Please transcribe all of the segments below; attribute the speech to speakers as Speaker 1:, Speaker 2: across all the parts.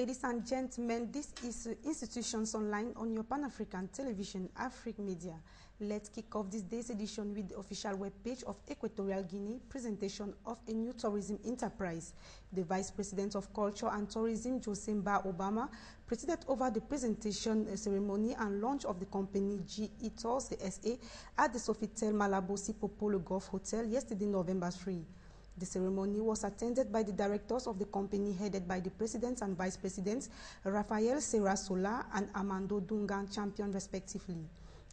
Speaker 1: Ladies and gentlemen, this is Institutions Online on your Pan-African television, AFRIQUE Media. Let's kick off this day's edition with the official webpage of Equatorial Guinea, presentation of a new tourism enterprise. The Vice President of Culture and Tourism, Josemba Obama, presided over the presentation ceremony and launch of the company GE Tours SA at the Sofitel Malabosi Popolo Golf Hotel yesterday, November 3. The ceremony was attended by the directors of the company headed by the president and vice presidents, Rafael Serra Sola and Amando Dungan Champion respectively.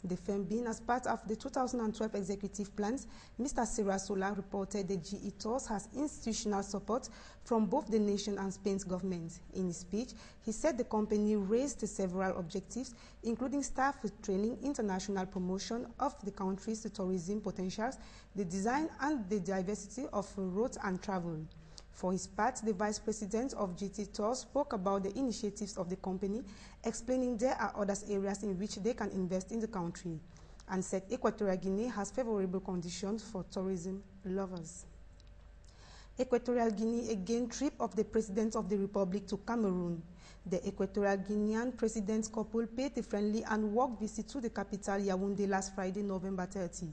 Speaker 1: The firm being as part of the 2012 executive plans, Mr. Serra Sola reported the GE Tours has institutional support from both the nation and Spain's government. In his speech, he said the company raised several objectives, including staff training, international promotion of the country's tourism potentials, the design and the diversity of routes and travel. For his part, the vice president of GT Tours spoke about the initiatives of the company, explaining there are other areas in which they can invest in the country, and said Equatorial Guinea has favorable conditions for tourism lovers. Equatorial Guinea again trip of the President of the Republic to Cameroon. The Equatorial Guinean president couple paid a friendly and work visit to the capital Yaoundé last Friday, November 30.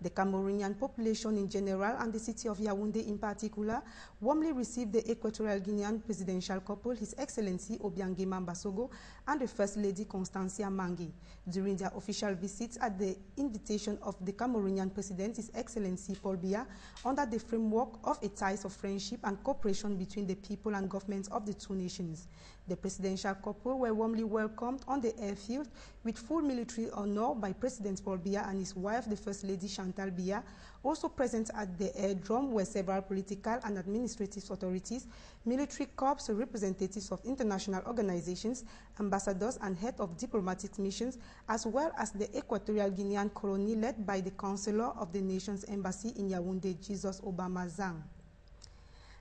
Speaker 1: The Cameroonian population in general and the city of Yaoundé in particular warmly received the Equatorial Guinean presidential couple, His Excellency Obiangé Mambasogo and the First Lady Constancia Mangue, during their official visit at the invitation of the Cameroonian President, His Excellency Paul Biya, under the framework of a ties of friendship and cooperation between the people and governments of the two nations. The presidential couple were warmly welcomed on the airfield with full military honor by President Paul Biya and his wife, the First Lady Chantal Biya. Also present at the airdrome were several political and administrative authorities, military corps, representatives of international organizations, ambassadors and heads of diplomatic missions, as well as the Equatorial Guinean colony led by the Counselor of the Nation's Embassy in Yaoundé, Jesus Obama Zhang.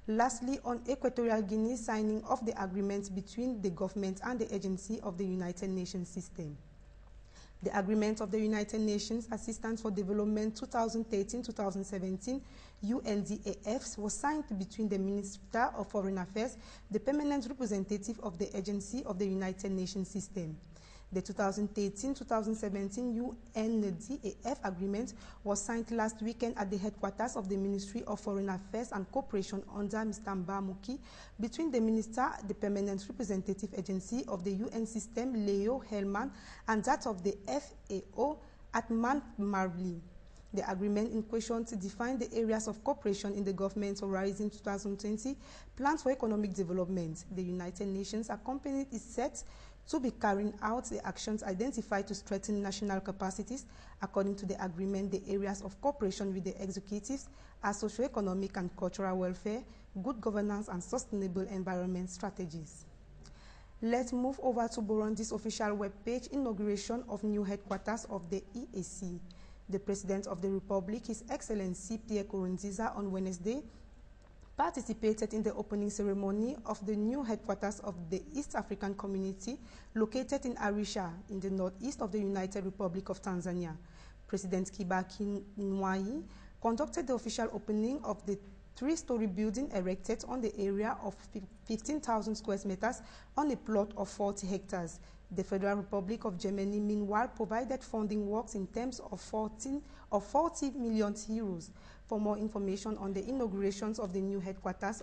Speaker 1: Lastly, on Equatorial Guinea signing of the agreement between the government and the agency of the United Nations system. The agreement of the United Nations Assistance for Development 2013-2017 UNDAF was signed between the Minister of Foreign Affairs, the permanent representative of the agency of the United Nations system. The 2013-2017 UNDAF agreement was signed last weekend at the headquarters of the Ministry of Foreign Affairs and Cooperation under Mr. Mbamuki between the Minister, the Permanent Representative Agency of the UN system, Leo Hellman, and that of the FAO at Marbley. The agreement in question to define the areas of cooperation in the Government Horizon 2020 plans for economic development. The United Nations accompanied is set to be carrying out the actions identified to strengthen national capacities. According to the agreement, the areas of cooperation with the executives are socio-economic and cultural welfare, good governance and sustainable environment strategies. Let's move over to Burundi's official webpage, inauguration of new headquarters of the EAC. The President of the Republic, His Excellency Pierre Nkurunziza, on Wednesday, participated in the opening ceremony of the new headquarters of the East African Community located in Arusha, in the northeast of the United Republic of Tanzania. President Kibaki Nwai conducted the official opening of the three-story building erected on the area of 15,000 square meters on a plot of 40 hectares. The Federal Republic of Germany, meanwhile, provided funding works in terms of 40 million euros. For more information on the inaugurations of the new headquarters